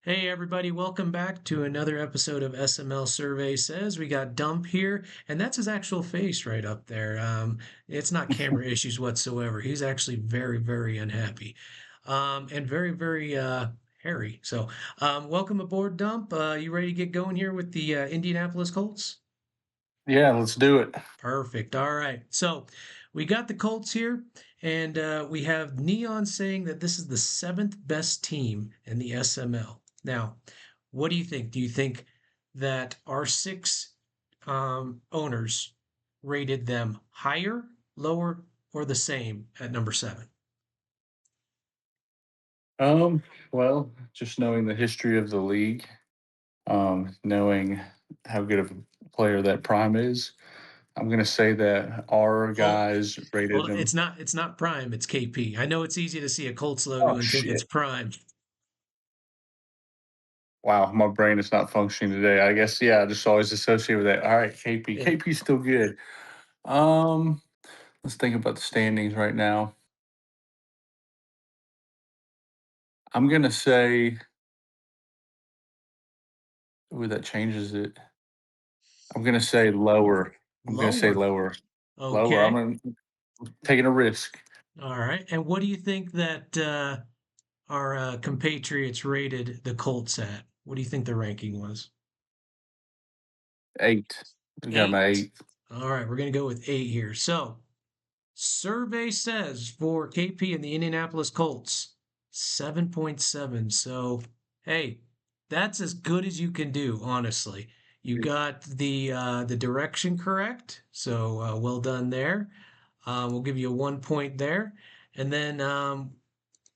Hey everybody, welcome back to another episode of SML Survey Says. We got Dump here, and that's his actual face right up there. It's not camera issues whatsoever. He's actually very, very unhappy, and very, very hairy. So, welcome aboard, Dump. You ready to get going here with the Indianapolis Colts? Yeah, let's do it. Perfect. All right. So we got the Colts here, and we have Neon saying that this is the seventh best team in the SML. Now, what do you think? Do you think that our six owners rated them higher, lower, or the same at number seven? Um, well, just knowing the history of the league, knowing how good of a player that Prime is, I'm gonna say that our Well, guys rated well, him. it's not Prime, it's KP. I know it's easy to see a Colts logo Oh and think it's shit! Prime. Wow, my brain is not functioning today. I guess I just always associate with that. All right, KP. Yeah. KP's still good. Um, let's think about the standings right now. I'm gonna say, ooh, that changes it. I'm gonna say lower. I'm gonna say Lower. lower. Lower. Okay. Taking a risk. All right. And what do you think that our compatriots rated the Colts at? What do you think the ranking was? 8. We got 'em at Eight. 8. All right, we're going to go with eight here. So, survey says for KP and the Indianapolis Colts, 7.7. So, hey, that's as good as you can do, honestly. You got the direction correct, so well done there. We'll give you a 1 point there, and then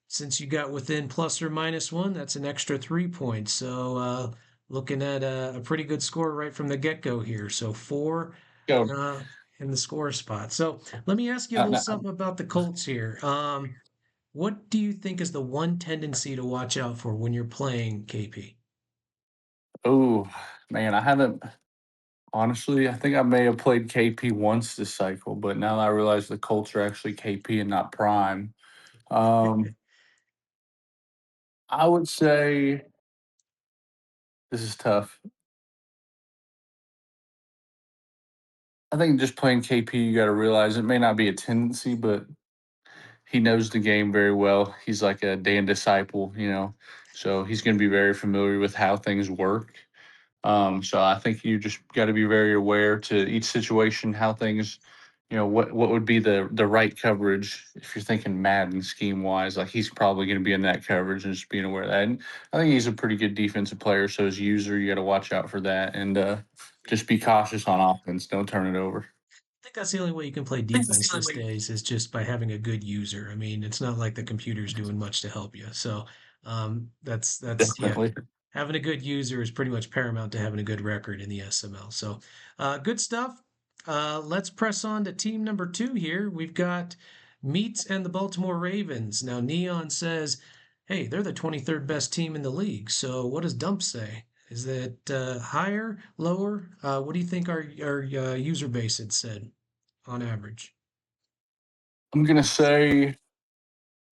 since you got within plus or minus one, that's an extra 3 points. So looking at a pretty good score right from the get-go here. So four Go. uh, in the score spot. So let me ask you a little No. something about the Colts here. What do you think is the one tendency to watch out for when you're playing KP? Oh, man, I haven't honestly, I think I may have played KP once this cycle, but now that I realize the Colts are actually KP and not Prime, um, I would say this is tough. I think just playing KP, you gotta realize it may not be a tendency, but he knows the game very well. He's like a Dan disciple, so he's gonna be very familiar with how things work. So I think you just got to be very aware to each situation, how things, what would be the right coverage if you're thinking Madden scheme wise. Like he's probably going to be in that coverage and just being aware of that. And I think he's a pretty good defensive player. So as a user, you got to watch out for that and just be cautious on offense. Don't turn it over. Think that's the only way you can play defense these days is just by having a good user. I mean, it's not like the computer's doing much to help you. So that's yeah, Definitely. having a good user is pretty much paramount to having a good record in the SML. So good stuff. Let's press on to team number two here. We've got Meats and the Baltimore Ravens. Now Neon says, "Hey, they're the 23rd best team in the league." So what does Dump say? Is that higher, lower? What do you think our user base had said on average? I'm gonna say,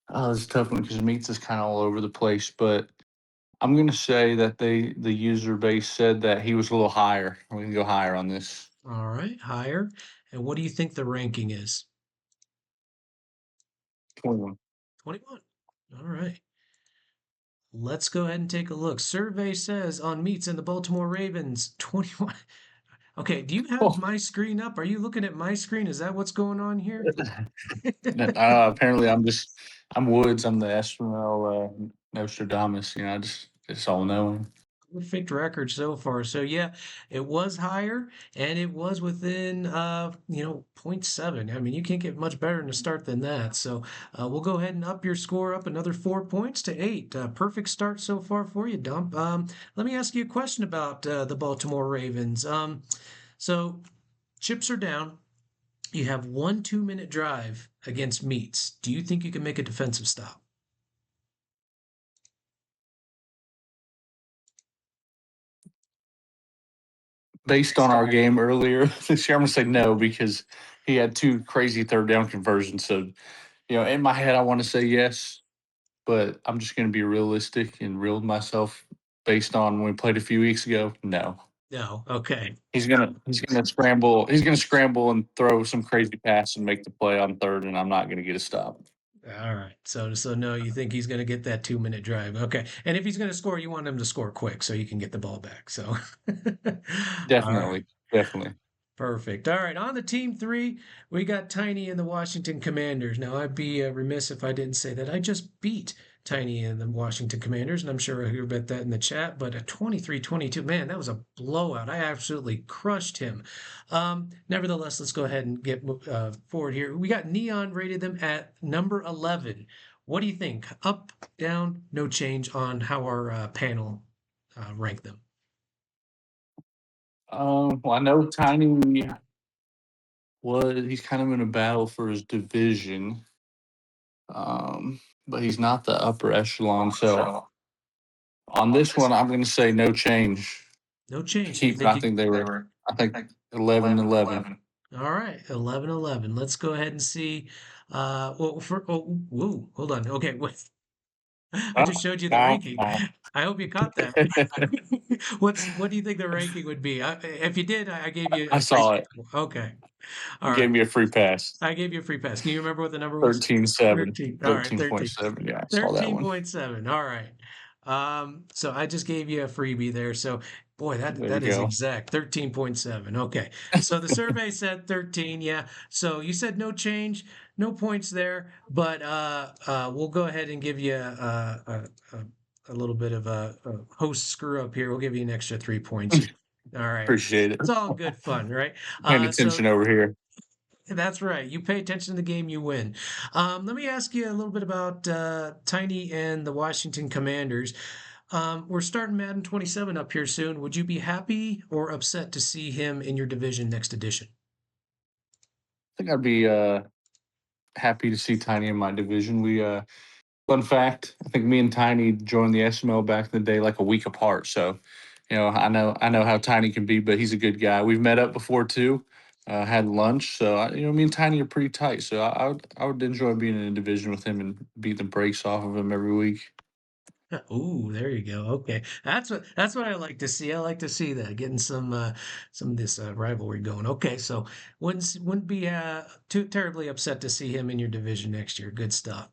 oh, this is a tough one because meats is kind of all over the place, but I'm gonna say that the user base said that he was a little higher. We can go higher on this. All right, higher. And what do you think the ranking is? 21. 21. All right. Let's go ahead and take a look. Survey says on meats and the Baltimore Ravens, 21. Okay, do you have my screen up? Are you looking at my screen? Is that what's going on here? Apparently, I'm Woods. I'm the SML Nostradamus. It's all knowing. Perfect record so far. So yeah, it was higher and it was within zero point 0.7. I mean, you can't get much better in a start than that. So we'll go ahead and up your score up another 4 points to eight. Perfect start so far for you, Dump. Let me ask you a question about the Baltimore Ravens. So chips are down. You have 1 2 minute drive against Meats. Do you think you can make a defensive stop? Based on our game earlier this year, I'm gonna say no because he had two crazy third down conversions. So in my head, I want to say yes, but I'm just gonna be realistic and real with myself. based on when we played a few weeks ago, no. No. Okay. He's gonna scramble and throw some crazy pass and make the play on third, and I'm not gonna get a stop. All right. So no, you think he's going to get that 2 minute drive? Okay. And if he's going to score, you want him to score quick so you can get the ball back. So, all right. Definitely, definitely. Perfect. All right, on the team three, we got Tiny and the Washington Commanders. Now, I'd be remiss if I didn't say that I just beat Tiny and the Washington Commanders, and I'm sure he'll bet that in the chat, but a 23-22, man, that was a blowout. I absolutely crushed him. Nevertheless, let's go ahead and get forward here. We got Neon rated them at number 11. What do you think? Up, down, no change on how our panel ranked them? Well, I know Tiny he's kind of in a battle for his division, but he's not the upper echelon. So on this one, I'm going to say no change. No change. So you Keep. think I you think they were. I think 11-11. All right, 11-11. Let's go ahead and see. Whoa, hold on. Okay, wait. I just showed you the ranking. I hope you caught that. What do you think the ranking would be? If you did, I gave you I a free. saw it. Okay, You all gave right. me a free pass. I gave you a free pass. Can you remember what the number was? 13-7. 13. All right, 13. 13.7. Yeah, I saw that one. 13.7. All right. So I just gave you a freebie there. So boy, that There you that is go. exact. 13.7. Okay. So the survey said 13. Yeah. So you said no change, no points there, but we'll go ahead and give you a little bit of a host screw up here. We'll give you an extra 3 points here. All right. Appreciate it. It's all in good fun, right? Paying So attention over here. that's right. You pay attention to the game, you win. Let me ask you a little bit about Tiny and the Washington Commanders. We're starting Madden 27 up here soon. Would you be happy or upset to see him in your division next edition? I think I'd be happy to see Tiny in my division. Fun fact, I think me and Tiny joined the SML back in the day like a week apart. So, I know how Tiny can be, but he's a good guy. We've met up before too, had lunch. So, me and Tiny are pretty tight. So, I would enjoy being in a division with him and beat the brakes off of him every week. Ooh, there you go. Okay, that's what I like to see. I like to see that getting some of this rivalry going. Okay, so wouldn't be too terribly upset to see him in your division next year. Good stuff.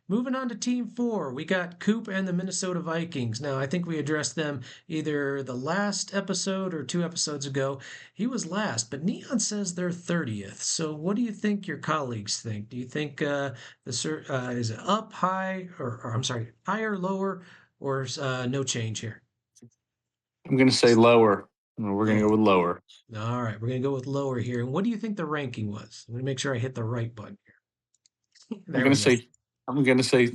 Moving on to Team Four, we got Coop and the Minnesota Vikings. Now, I think we addressed them either the last episode or 2 episodes ago. He was last, but Neon says they're 30th. So, what do you think your colleagues think? Do you think is it up, high, or I'm sorry, higher, lower, or no change here? I'm going to say lower. We're going to go Lower. with lower. All right, we're gonna go with lower here. And what do you think the ranking was? I'm gonna make sure I hit the right button here. I'm There going we to go. say, I'm going to say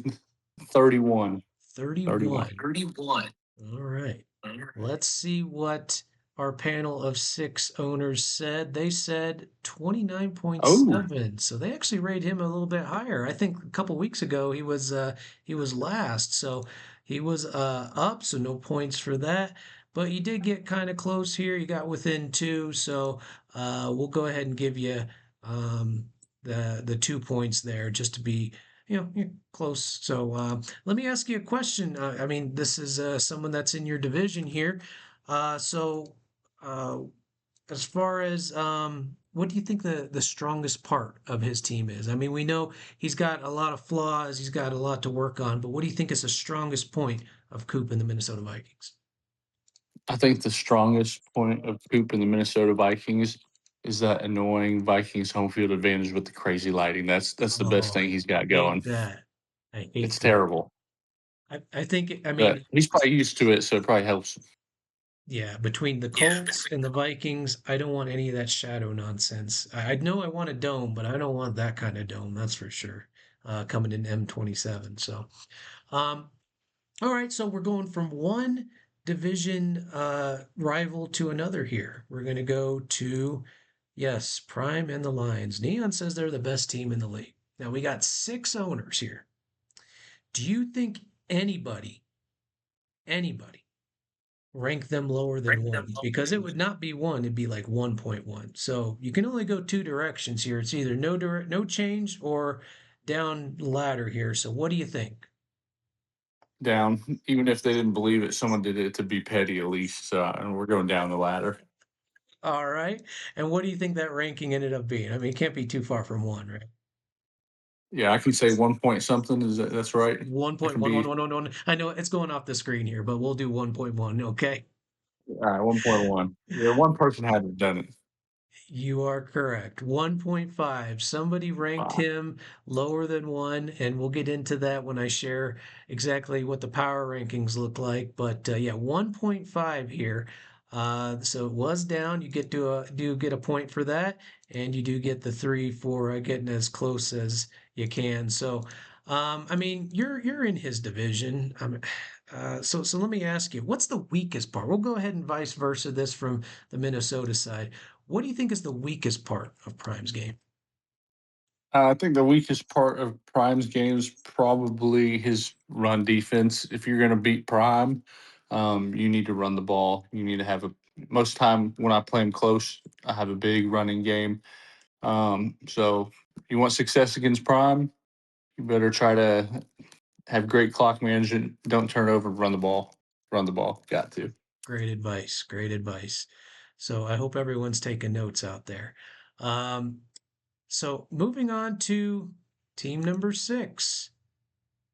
31. 31. 31. All right. Let's see what our panel of 6 owners said. They said Oh, 29.7. So they actually rated him a little bit higher. I think a couple weeks ago he was last. So he was up, so no points for that. But you did get kind of close here. You got within two. So we'll go ahead and give you um, the 2 points there just to be close. So let me ask you a question. I mean, this is someone that's in your division here. So, uh, as far as what do you think the strongest part of his team is? I mean, we know he's got a lot of flaws, he's got a lot to work on, but what do you think is the strongest point of Coop and the Minnesota Vikings? I think the strongest point of Coop and the Minnesota Vikings is that annoying Vikings home field advantage with the crazy lighting. That's the best Oh, thing I he's got hate going. that. I hate It's that. terrible, I think, I but mean, he's probably used to it, so it probably helps. yeah, between the Colts and the Vikings, I don't want any of that shadow nonsense. I know I want a dome, but I don't want that kind of dome, that's for sure. Coming in M27. So, um, all right, so we're going from one division rival to another here. We're going to go to, yes, Prime and the Lions. Neon says they're the best team in the league. Now we got 6 owners here. Do you think anybody rank them lower than one because it would not be one, it'd be like 1.1. So you can only go 2 directions here. It's either no change or down ladder here. So what do you think? down. Even if they didn't believe it, someone did it to be petty at least. So and we're going down the ladder. All right. And what do you think that ranking ended up being? I mean, it can't be too far from one, right? Yeah, I can say 1 point something. That's right? I can be 1.11111. I know it's going off the screen here, but we'll do 1.1. Okay. all right. 1.1. Yeah, one person had to have done it. You are correct. 1.5. Somebody ranked Wow. him lower than one, and we'll get into that when I share exactly what the power rankings look like. But yeah, 1.5 here. So it was down. You do get a point for that, and you do get the three for getting as close as you can. So, I mean, you're in his division. So let me ask you, what's the weakest part? We'll go ahead and vice versa this from the Minnesota side. What do you think is the weakest part of Prime's game? I think the weakest part of Prime's game is probably his run defense. If you're going to beat Prime, you need to run the ball. You need to have a most time when I play him close, I have a big running game. So you want success against Prime, you better try to have great clock management. Don't turn over. Run the ball. Run the ball. Got to. Great advice. Great advice. So I hope everyone's taking notes out there. Um, so moving on to team number 6.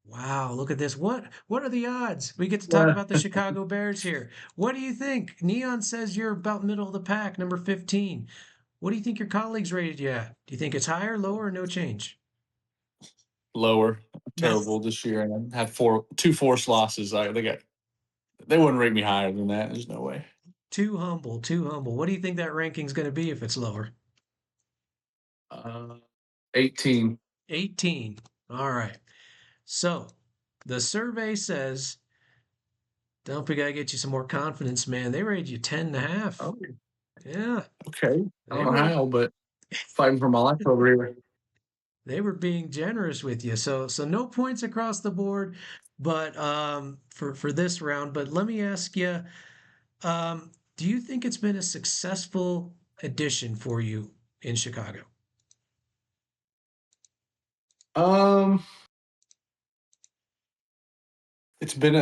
Wow, look at this. What are the odds? We get to talk Yeah. about the Chicago Bears here. What do you think? Neon says you're about middle of the pack, number 15. What do you think your colleagues rated you at? Do you think it's higher, lower, or no change? Lower. No. Terrible this year, and I had two forced losses. They wouldn't rate me higher than that. There's no way. Too humble, too humble. What do you think that ranking's going to be if it's lower? Uh, 18. 18. All right. So the survey says, don't we got to get you some more confidence, man. They rated you 10 and a half. Oh, Yeah, okay. I they don't know were how, but fighting for my life over here. they were being generous with you. So no points across the board, but for this round. But let me ask you, do you think it's been a successful addition for you in Chicago? Um, it's been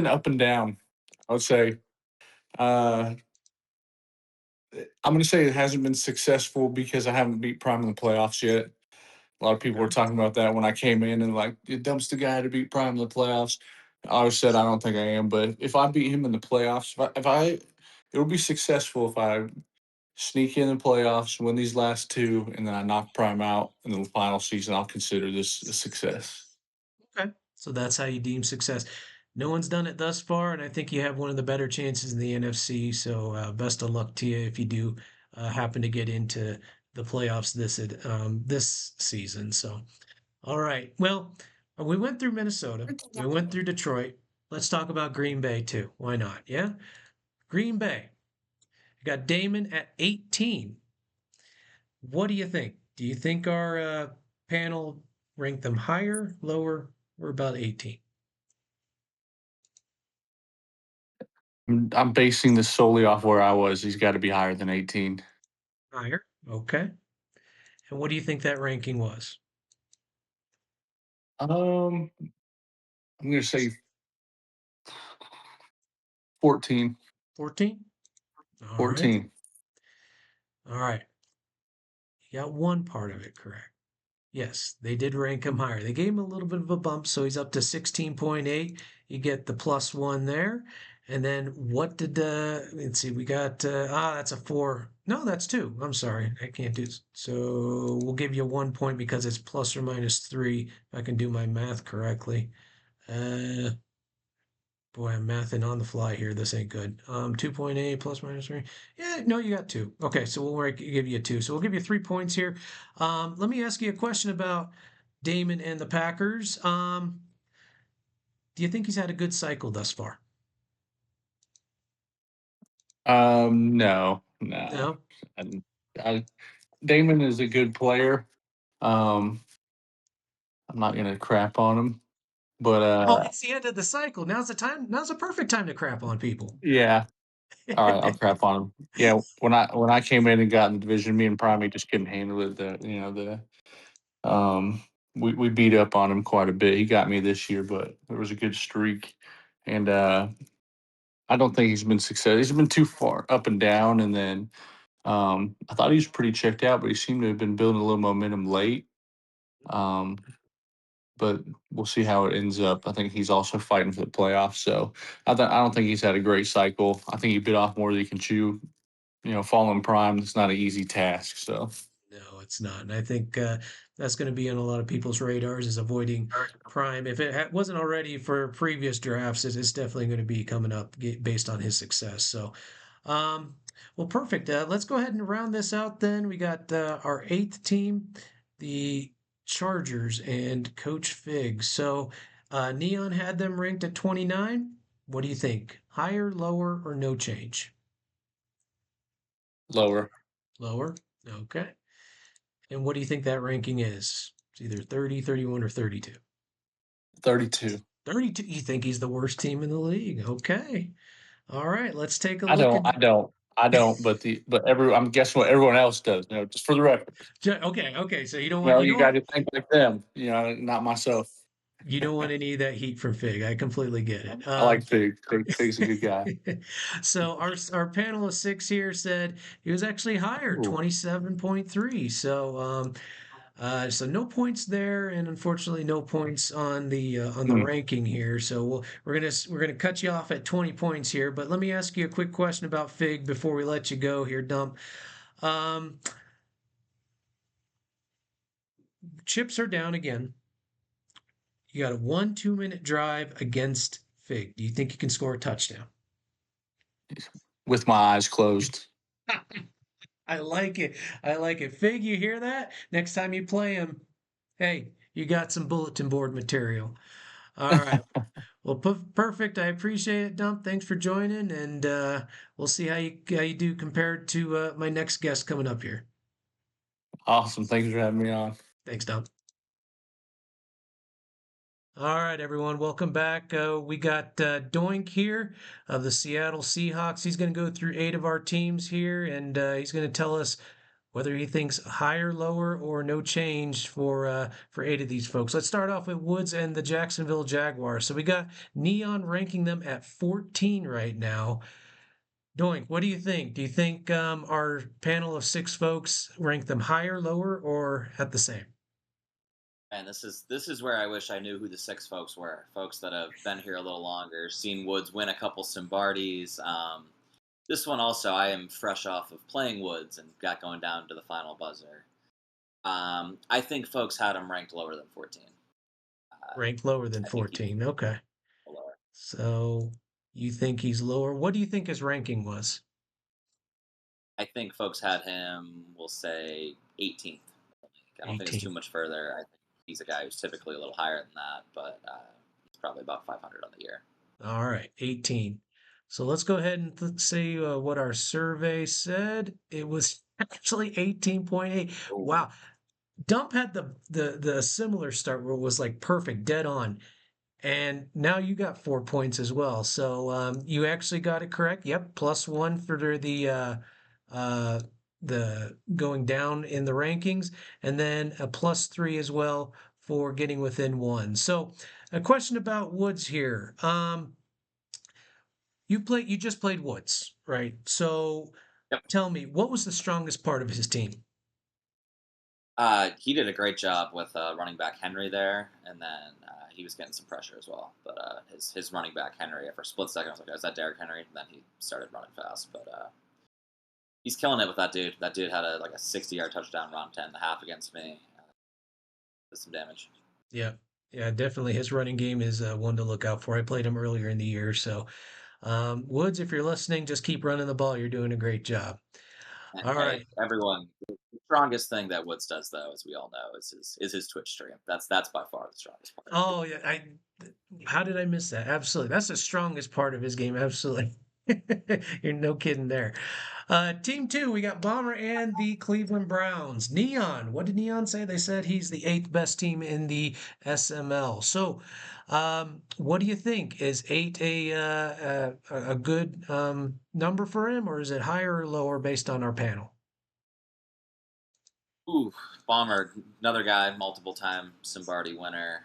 up and down. I would say. Uh, I'm going to say it hasn't been successful because I haven't beat Prime in the playoffs yet. A lot of people were Okay. talking about that when I came in and like it dumps the guy to beat Prime in the playoffs. I always said I don't think I am, but if I beat him in the playoffs, it'll be successful if I sneak in the playoffs, win these last two, and then I knock Prime out in the final season. I'll consider this a success. Okay. So that's how you deem success. No one's done it thus far, and I think you have one of the better chances in the NFC. So best of luck to you if you do happen to get into the playoffs this season. So all right. Well, we went through Minnesota. We went through Detroit. Let's talk about Green Bay too. Why not? Yeah. Green Bay. You got Damon at 18. What do you think? Do you think our panel ranked them higher, lower? We're about 18. I'm basing this solely off where I was. He's got to be higher than 18. Higher. Okay. And what do you think that ranking was? I'm going to say 14. 14? All right. 14. All right. You got one part of it correct. Yes, they did rank him higher. They gave him a little bit of a bump, so he's up to 16.8. You get the plus one there. And then what did let's see, we got that's a 4. No, that's 2. I'm sorry. I can't do this. So we'll give you 1 point because it's plus or minus 3, if I can do my math correctly. Uh Boy, I'm mathing on the fly here. This ain't good. 2.8 plus minus 3. Yeah, no, you got 2. Okay, so give you a 2. So we'll give you 3 points here. Let me ask you a question about Damon and the Packers. Do you think he's had a good cycle thus far? No, no. No. I, I, Damon is a good player. Um, I'm not gonna crap on him, but Well, it's the end of the cycle. Now's the time. Now's the perfect time to crap on people. yeah. All right, I'll crap on him. Yeah, when I came in and got in the division, me and Primey just couldn't handle it. The we beat up on him quite a bit. He got me this year, but there was a good streak, and I don't think he's been successful. He's been too far up and down, and then I thought he was pretty checked out, but he seemed to have been building a little momentum late. Um, but we'll see how it ends up. I think he's also fighting for the playoffs, so I don't think he's had a great cycle. I think he bit off more than he can chew. Falling prime, it's not an easy task. So No, it's not. And I think that's going to be on a lot of people's radars is avoiding prime. If it wasn't already for previous drafts, it is definitely going to be coming up based on his success. So, um, well, perfect. Let's go ahead and round this out then. We got our eighth team, the Chargers and Coach Fig. So, Neon had them ranked at 29. What do you think? Higher, lower, or no change? lower, Lower. Okay. And what do you think that ranking is? It's either 30, 31, or 32. 32. 32. You think he's the worst team in the league? Okay. All right. Let's take a I look don't, at. I don't, I don't. I'm guessing what everyone else does. Just for the record. Okay. Okay. So you don't want Well, you got to think like them. Not myself. any of that heat from Fig. I completely get it. I like Fig. Fig's a good guy. So our panel of six here said he was actually higher, Ooh. 27.3. So no points there, and unfortunately no points on the Hmm. ranking here. So we're gonna cut you off at 20 points here. But let me ask you a quick question about Fig before we let you go here, Dump. Um, chips are down again. You got a 1 2 minute drive against Fig. Do you think you can score a touchdown? With my eyes closed. I like it. I like it. Fig, you hear that? Next time you play him, hey, you got some bulletin board material. All right. Well, perfect. I appreciate it, Dump. Thanks for joining, and we'll see how you do compared to my next guest coming up here. Awesome. Thanks for having me on. Thanks, Dump. All right, everyone, welcome back. We got Doink here of the Seattle Seahawks. He's going to go through 8 of our teams here, and he's going to tell us whether he thinks higher, lower, or no change for 8 of these folks. Let's start off with Woods and the Jacksonville Jaguars. So we got Neon ranking them at 14 right now. Doink, what do you think? Do you think our panel of 6 folks rank them higher, lower, or at the same? And this is where I wish I knew who the six folks were. Folks that have been here a little longer, seen Woods win a couple Simbardis. This one also, I am fresh off of playing Woods and got going down to the final buzzer. I think folks had him ranked lower than 14. Ranked lower than I think he's 14. Okay. lower. So you think he's lower? What do you think his ranking was? I think folks had him, we'll say, 18th. I don't think it's too 18. much further. I think he's a guy who's typically a little higher than that, but he's probably about 500 on the year. All right, 18. So let's go ahead and say what our survey said. It was actually 18.8. Ooh. Wow. Dump had the similar start where it was like perfect, dead on. And now you got 4 points as well. So you actually got it correct. Yep, +1 for uh, the going down in the rankings, and then a +3 as well for getting within 1. So a question about Woods here. You just played Woods, right? So Yep. tell me, what was the strongest part of his team? He did a great job with running back Henry there, and then he was getting some pressure as well. But his running back Henry, for a split second, I was like, "Is that Derrick Henry?" And then he started running fast. But he's killing it with that dude. That dude had a 60-yard touchdown run, 10.5 against me. Did some damage. Yeah, yeah, definitely. His running game is one to look out for. I played him earlier in the year, so Woods, if you're listening, just keep running the ball. You're doing a great job. And All hey, right. everyone, the strongest thing that Woods does, though, as we all know, is his Twitch stream. That's by far the strongest part. Oh yeah, how did I miss that? Absolutely. That's the strongest part of his game. Absolutely. You're no kidding there. Team 2, we got Bomber and the Cleveland Browns. Neon, what did Neon say? They said he's the 8th best team in the SML. So, what do you think? Is 8 a good number for him, or is it higher or lower based on our panel? Ooh, Bomber, another guy, multiple time Simbardi winner,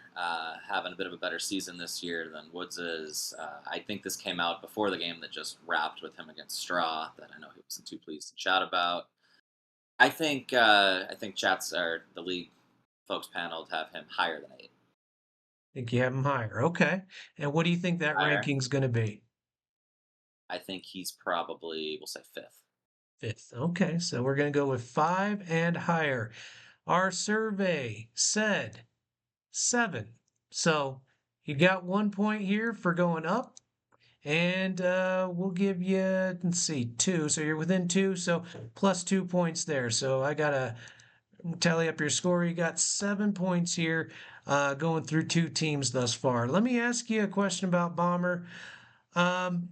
having a bit of a better season this year than Woods is. I think this came out before the game that just wrapped with him against Straw, that I know he wasn't too pleased to chat about. I think chats or the league folks panel have him higher than 8. Think you have him higher. Okay. And what do you think that Higher. ranking's going to be? I think he's probably, we'll say, 5th. Fifth. Okay. So we're going to go with 5 and higher. Our survey said 7. So you got 1 point here for going up. And we'll give you, let's see, 2. So you're within 2. So plus 2 points there. So I got to tally up your score. You got 7 points here going through 2 teams thus far. Let me ask you a question about Bomber. Um,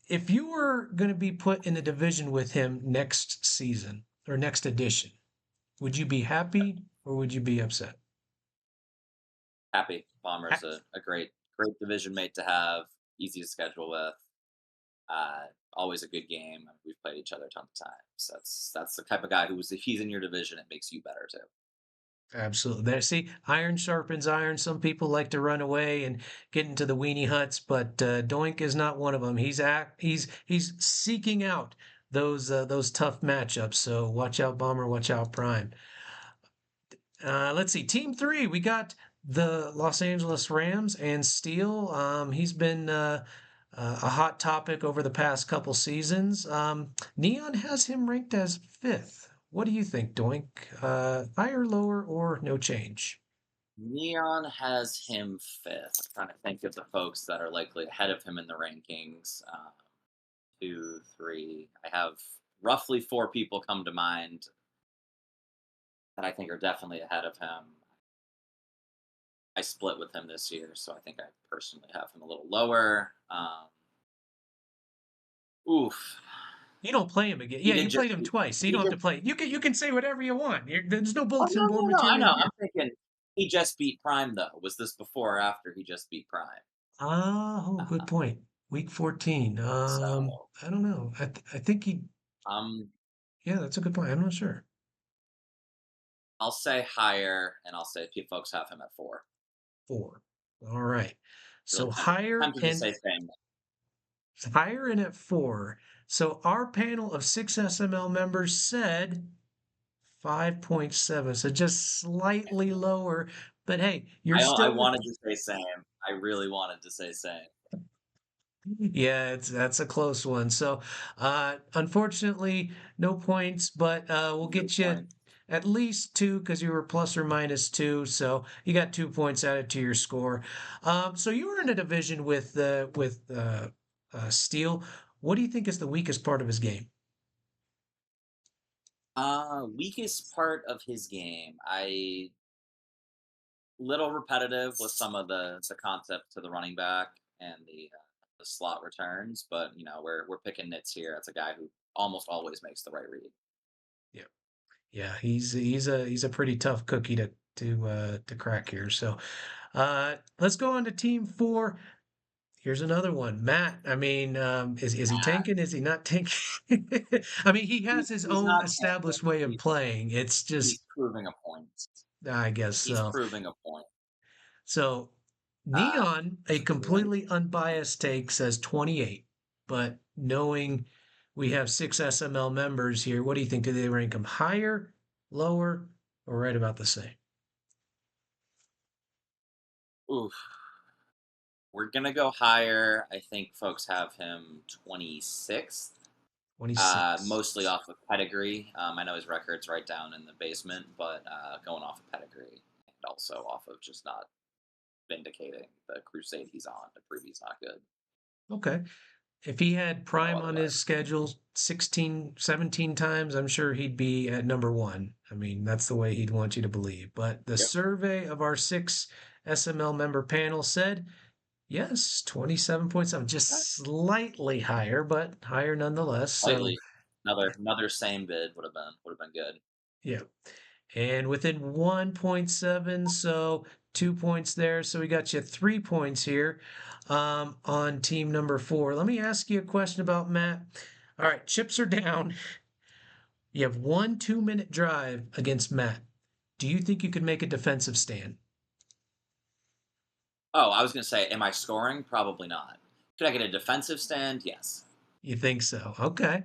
if you were going to be put in a division with him next season or next edition, would you be happy or would you be upset? Happy. Bomber's a great division mate to have, easy to schedule with. Always a good game. We've played each other a ton of times. That's the type of guy if he's in your division, it makes you better too. Absolutely. There, see, iron sharpens iron. Some people like to run away and get into the weenie huts, but Doink is not one of them. He's seeking out those tough matchups. So watch out, Bomber. Watch out, Prime. Let's see. Team 3, we got the Los Angeles Rams and Steele. He's been a hot topic over the past couple seasons. Neon has him ranked as 5th. What do you think, Doink? Higher, lower, or no change? Neon has him 5th. I'm trying to think of the folks that are likely ahead of him in the rankings. 2, 3. I have roughly 4 people come to mind that I think are definitely ahead of him. I split with him this year, so I think I personally have him a little lower. Oof. You don't play him again. He Yeah, did you just played him he, twice, so you he don't have did to play. You can say whatever you want. There's no Oh bulletin no, board no, no, I material know. here. I'm thinking he just beat Prime though. Was this before or after he just beat Prime? Oh, good point. Week 14. So I don't know. I think he. um Yeah, that's a good point. I'm not sure. I'll say higher and I'll say if folks have him at 4. 4. All right. Really So higher tempted to and say same. higher and at 4. So our panel of 6 SML members said 5.7. So just slightly lower. But hey, you're I still with. wanted to say same. I really wanted to say same. Yeah, that's a close one. So, unfortunately, no points, but we'll No get you point. at least 2 because you were plus or minus 2. So you got 2 points added to your score. So you were in a division with Steele. What do you think is the weakest part of his game? Weakest part of his game. I little repetitive with some of the concept to the running back and the slot returns, but we're picking nits here. That's a guy who almost always makes the right read. Yeah, yeah, he's a pretty tough cookie to crack here. So, let's go on to team 4. Here's another one. Matt, I mean, is he tanking? Is he not tanking? I mean, he has his He's own not established tanking. way of playing. It's He's just, proving a point. I guess He's so. proving a point. So, Uh, Neon, a let completely unbiased take, says 28. But knowing we have 6 SML members here, what do you think? Do they rank him higher, lower, or right about the same? oof. We're gonna go higher. I think folks have him 26th. 26. Mostly off of pedigree. I know his record's right down in the basement, but going off of pedigree and also off of just not vindicating the crusade he's on to prove he's not good. Okay. If he had No Prime on otherwise. his schedule 16, 17 times, I'm sure he'd be at number 1. I mean, that's the way he'd want you to believe. But the Yep. survey of our 6 SML member panel said, yes, 27.7, Okay. just slightly higher, but higher nonetheless. So, Slightly. Another same bid would have been good. yeah. And within 1.7, so 2 points there. So we got you 3 points here on team number 4. Let me ask you a question about Matt. All right, chips are down. You have 1 2-minute drive against Matt. Do you think you could make a defensive stand? Oh, I was going to say, am I scoring? Probably not. Could I get a defensive stand? Yes. You think so? Okay.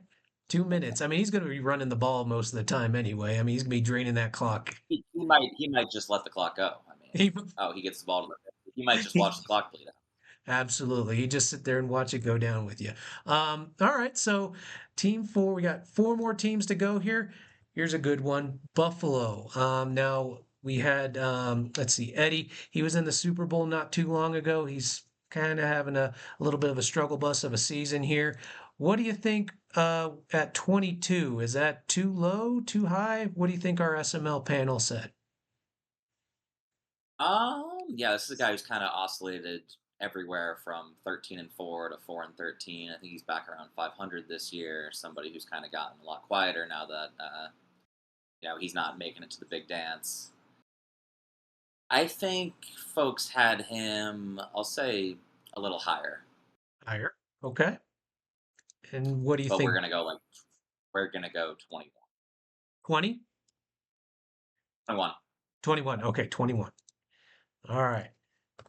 2 minutes. I mean, he's going to be running the ball most of the time anyway. I mean, he's going to be draining that clock. He might just let the clock go. I mean, He, oh, he gets the ball. He might just he, watch the clock bleed out. Absolutely. You just sit there and watch it go down with you. All right. So, team four, we got four more teams to go here. Here's a good one, Buffalo. Now, we had, let's see, Eddie. He was in the Super Bowl not too long ago. He's kind of having a little bit of a struggle bus of a season here. What do you think at 22? Is that too low, too high? What do you think our SML panel said? Yeah, this is a guy who's kind of oscillated everywhere from 13-4 to 4-13. I think he's back around 500 this year. Somebody who's kind of gotten a lot quieter now that he's not making it to the big dance. I think folks had him, I'll say, a little higher, Higher. Okay. And what do you but think? we're gonna go 21. 20? 21. 21. Okay, 21. All right.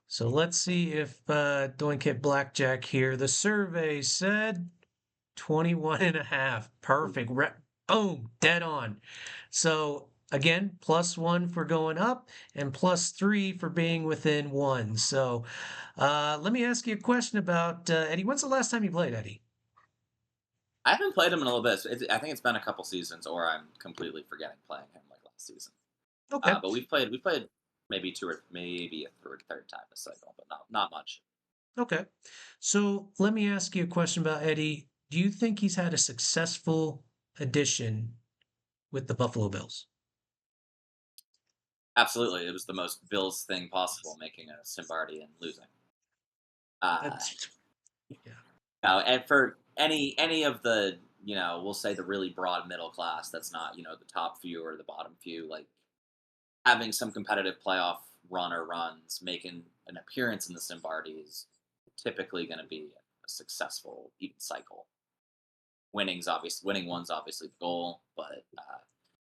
So let's see if Doink hit blackjack here. The survey said 21 and a half. Perfect. Boom, dead on. So again, +1 for going up and +3 for being within one. So let me ask you a question about Eddie. When's the last time you played, Eddie? I haven't played him in a little bit. I think it's been a couple seasons, or I'm completely forgetting playing him like last season. Okay. But we played maybe two or maybe a third time this cycle, but not much. Okay. So let me ask you a question about Eddie. Do you think he's had a successful addition with the Buffalo Bills? Absolutely, it was the most Bills thing possible, making a Simbardi and losing. Uh, That's yeah. Now, and for any of the we'll say the really broad middle class, that's not the top few or the bottom few, like having some competitive playoff run or runs, making an appearance in the Simbardi is typically going to be a successful even cycle. Winning one's obviously the goal, but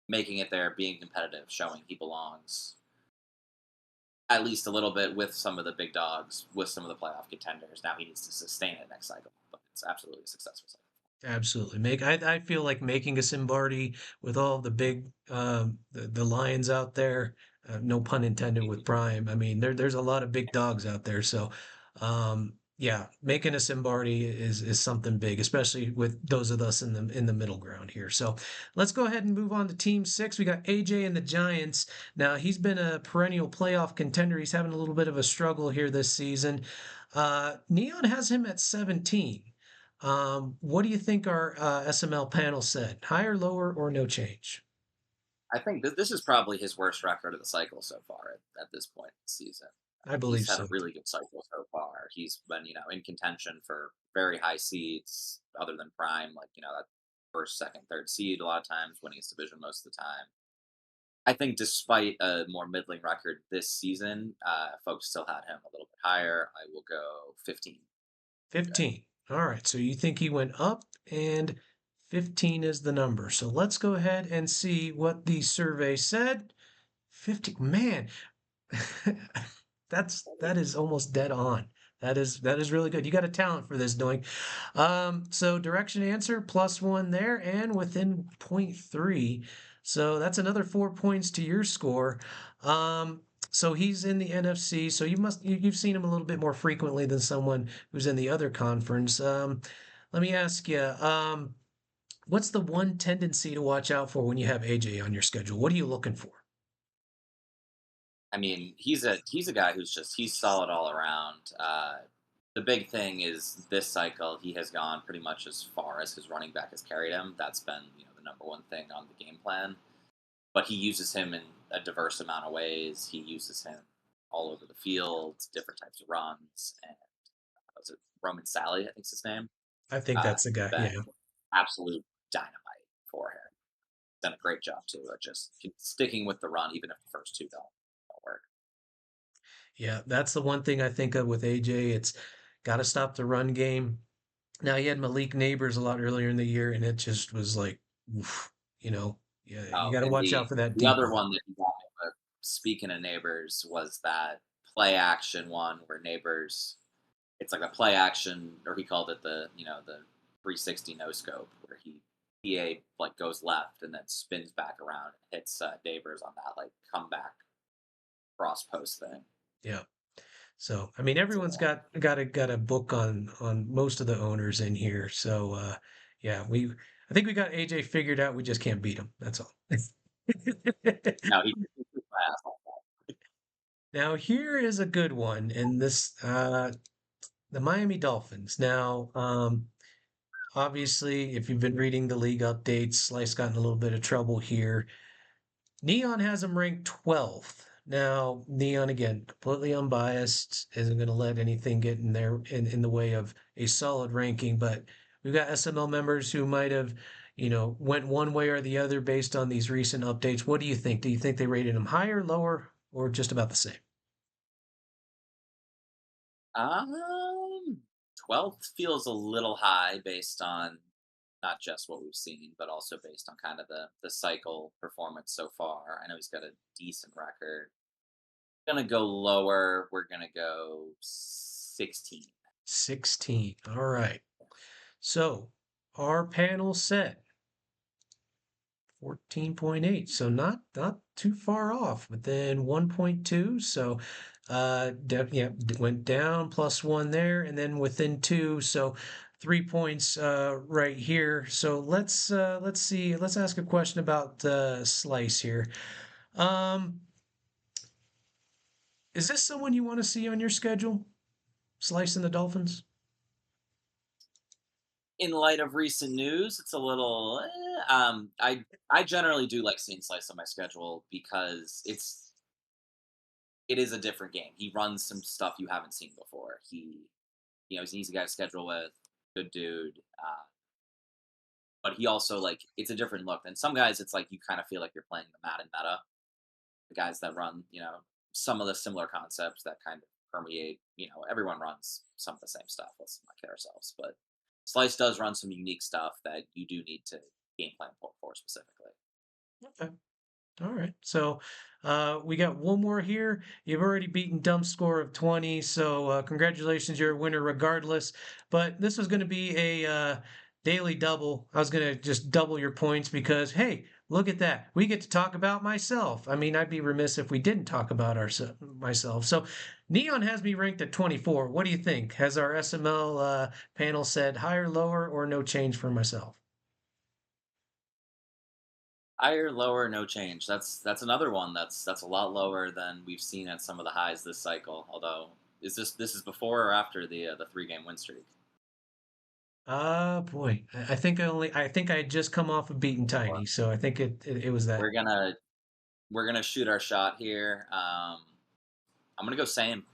making it there, being competitive, showing he belongs at least a little bit with some of the big dogs, with some of the playoff contenders. Now he needs to sustain it next cycle, but it's absolutely a successful cycle. Absolutely. I feel like making a Simbardi with all the big the lions out there, no pun intended with Prime. I mean, there's a lot of big dogs out there. So yeah, making a Simbardi is something big, especially with those of us in the middle ground here. So let's go ahead and move on to team six. We got AJ and the Giants. Now he's been a perennial playoff contender. He's having a little bit of a struggle here this season. Neon has him at 17. What do you think our SML panel said? Higher, lower, or no change? I think this is probably his worst record of the cycle so far at this point in the season. I He's believe had a so. really good cycle so far. He's been, in contention for very high seeds, other than Prime, like, that first, second, third seed a lot of times, winning his division most of the time. I think despite a more middling record this season, folks still had him a little bit higher. I will go 15. 15. All right. So you think he went up and 15 is the number. So let's go ahead and see what the survey said. 50. Man, that is almost dead on. That is really good. You got a talent for this, Doink. So direction answer +1 there and within point 0.3. So that's another 4 points to your score. So he's in the NFC. So you've seen him a little bit more frequently than someone who's in the other conference. Let me ask you, what's the one tendency to watch out for when you have AJ on your schedule? What are you looking for? I mean, he's a guy he's solid all around. The big thing is this cycle he has gone pretty much as far as his running back has carried him. That's been the number one thing on the game plan. But he uses him in a diverse amount of ways. He uses him all over the field, different types of runs, and was it Roman Sally? I think's his name. I think that's the He's guy. been Yeah. absolute dynamite for him. Done a great job too at just sticking with the run, even if the first two don't work. Yeah, that's the one thing I think of with AJ. It's got to stop the run game. Now he had Malik Neighbors a lot earlier in the year, and it just was like, oof. Yeah, you Oh, got to and watch out for that the deep other ball. one that you got me with, speaking of neighbors, was that play action one where neighbors, it's like a play action, or he called it the 360 no scope, where PA like goes left and then spins back around and hits neighbors on that like comeback cross post thing. Yeah. So, I mean, So, everyone's got a book on most of the owners in here. So, yeah, I think we got AJ figured out. We just can't beat him. That's all. no, he kicked my ass off. Now, here is a good one, and the Miami Dolphins. Now, obviously, if you've been reading the league updates, Slice got in a little bit of trouble here. Neon has him ranked 12th. Now, Neon, again, completely unbiased, isn't going to let anything get in there in the way of a solid ranking, but we've got SML members who might have, went one way or the other based on these recent updates. What do you think? Do you think they rated him higher, lower, or just about the same? Um, 12th feels a little high based on not just what we've seen, but also based on kind of the cycle performance so far. I know he's got a decent record. Gonna go lower. We're gonna go 16. 16. All right. So our panel said 14.8. So not too far off, but then 1.2. So yeah, went down plus one there, and then within two. So 3 points right here. So let's see. Let's ask a question about Slice here. Um, is this someone you want to see on your schedule? Slice and the Dolphins? In light of recent news, it's a little. I generally do like seeing Slice on my schedule because it is a different game. He runs some stuff you haven't seen before. He's an easy guy to schedule with, good dude. But he also like it's a different look. And some guys, it's like you kind of feel like you're playing the Madden meta. The guys that run, some of the similar concepts that kind of permeate. Everyone runs some of the same stuff. Let's not kid ourselves. But Slice does run some unique stuff that you do need to game plan for specifically. Okay. All right. So we got one more here. You've already beaten Dump score of 20. So congratulations, you're a winner regardless. But this was going to be a daily double. I was going to just double your points because, hey, look at that. We get to talk about myself. I mean, I'd be remiss if we didn't talk about myself. So Neon has me ranked at 24. What do you think? Has our SML panel said higher, lower, or no change for myself? Higher, lower, no change. That's another one that's a lot lower than we've seen at some of the highs this cycle. Although, this is before or after the 3 game win streak? Boy, I think I had just come off of beating Or Tiny, so I think it was that. we're gonna shoot our shot here. I'm gonna go same.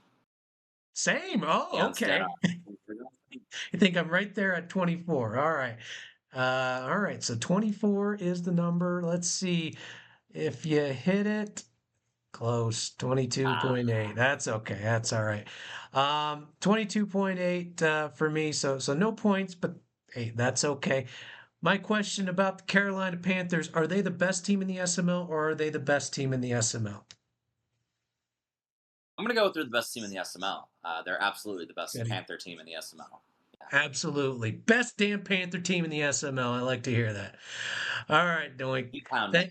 Same. Oh, Neon's dead okay. on. We're going same. I think I'm right there at 24. All right. So 24 is the number. Let's see if you hit it. Close. Ah, 22.8. That's okay. That's all right. 22.8 for me. So no points, but hey, that's okay. My question about the Carolina Panthers, are they the best team in the SML or are they the best team in the SML? I'm gonna go with they're the best team in the SML. They're absolutely the best Gotta- Panther team in the SML. Yeah, Absolutely. Best damn Panther team in the SML. I like to hear that. All right, Doink. keep pounding.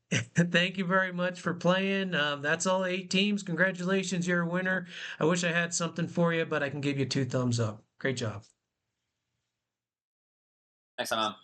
Thank, thank you very much for playing. That's all 8 teams. Congratulations, you're a winner. I wish I had something for you, but I can give you 2 thumbs up. Great job. Thanks, man.